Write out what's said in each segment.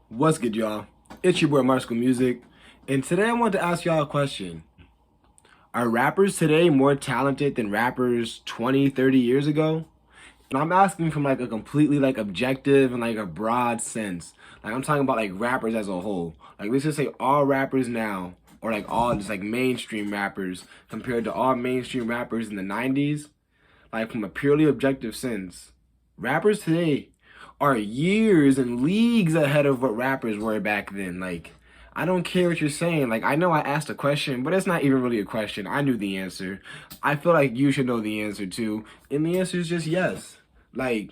What's good, y'all? It's your boy Marsko Music, and today I want to ask y'all a question. Are rappers today more talented than rappers 20, 30 years ago? And I'm asking from like a completely like objective and like a broad sense. Like I'm talking about like rappers as a whole. Like let's just say all rappers now, or like all just like mainstream rappers compared to all mainstream rappers in the 90s. Like from a purely objective sense, rappers today are years and leagues ahead of what rappers were back then. Like, I don't care what you're saying. Like, I know I asked a question, but it's not even really a question. I knew the answer. I feel like you should know the answer too. And the answer is just yes. Like,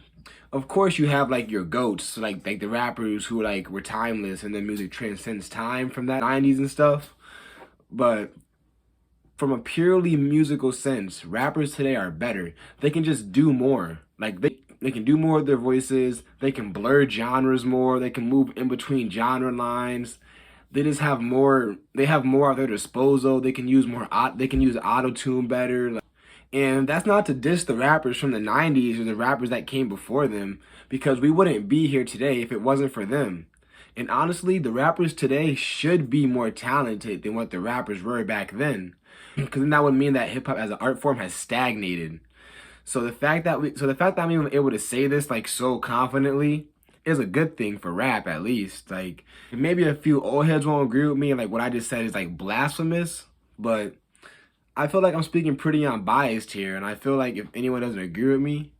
of course you have like your goats, like the rappers who like were timeless and their music transcends time from that 90s and stuff. But from a purely musical sense, rappers today are better. They can just do more. Like they can do more with their voices. They can blur genres more. They can move in between genre lines. They just have more. They have more at their disposal. They can use more. They can use auto tune better. And that's not to diss the rappers from the 90s or the rappers that came before them, because we wouldn't be here today if it wasn't for them. And honestly, the rappers today should be more talented than what the rappers were back then. Because then that would mean that hip hop as an art form has stagnated. So the fact that I'm even able to say this like so confidently is a good thing for rap, at least. Like maybe a few old heads won't agree with me, and like what I just said is like blasphemous, but I feel like I'm speaking pretty unbiased here, and I feel like if anyone doesn't agree with me,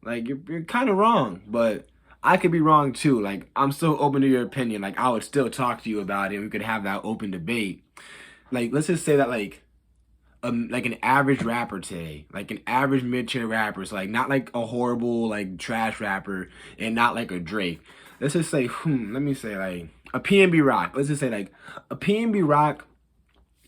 like you're kind of wrong, but I could be wrong too. Like I'm still open to your opinion. Like I would still talk to you about it, and we could have that open debate. Like let's just say that like an average rapper today, like an average mid-tier rapper, so like not like a horrible like trash rapper, and not like a Drake. Let's just say, let me say like a PNB Rock. Let's just say like a PNB Rock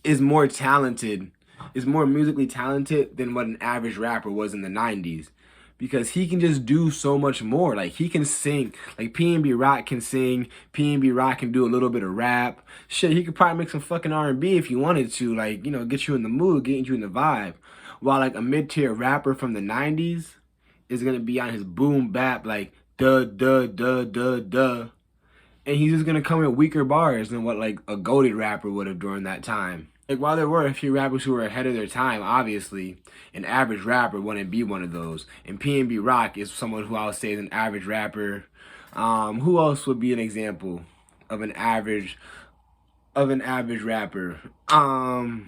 is more talented, is more musically talented than what an average rapper was in the 90s. Because he can just do so much more. Like he can sing, like PNB Rock can sing, PNB Rock can do a little bit of rap. Shit, he could probably make some fucking R&B if he wanted to, like, you know, get you in the mood, get you in the vibe. While like a mid-tier rapper from the 90s is gonna be on his boom bap like duh duh duh duh duh. And he's just gonna come with weaker bars than what like a goated rapper would have during that time. Like while there were a few rappers who were ahead of their time, obviously, an average rapper wouldn't be one of those. And PNB Rock is someone who I would say is an average rapper. Who else would be an example of an average rapper? NLE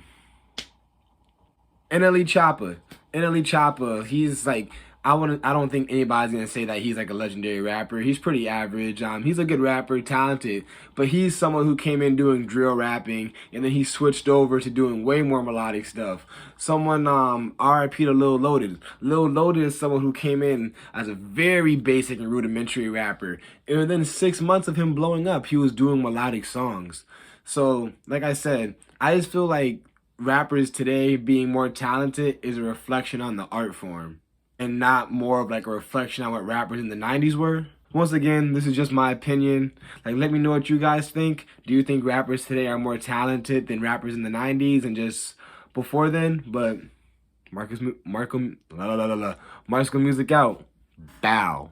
Choppa. NLE Choppa, he's like I don't think anybody's gonna say that he's like a legendary rapper. He's pretty average. He's a good rapper, talented, but he's someone who came in doing drill rapping and then he switched over to doing way more melodic stuff. Someone RIP to Lil Loaded. Lil Loaded is someone who came in as a very basic and rudimentary rapper. And within 6 months of him blowing up, he was doing melodic songs. So, like I said, I just feel like rappers today being more talented is a reflection on the art form and not more of like a reflection on what rappers in the 90s were. Once again, this is just my opinion. Like, let me know what you guys think. Do you think rappers today are more talented than rappers in the 90s and just before then? But Marcus, Marco, la la la la la, Marco Music out. Bow.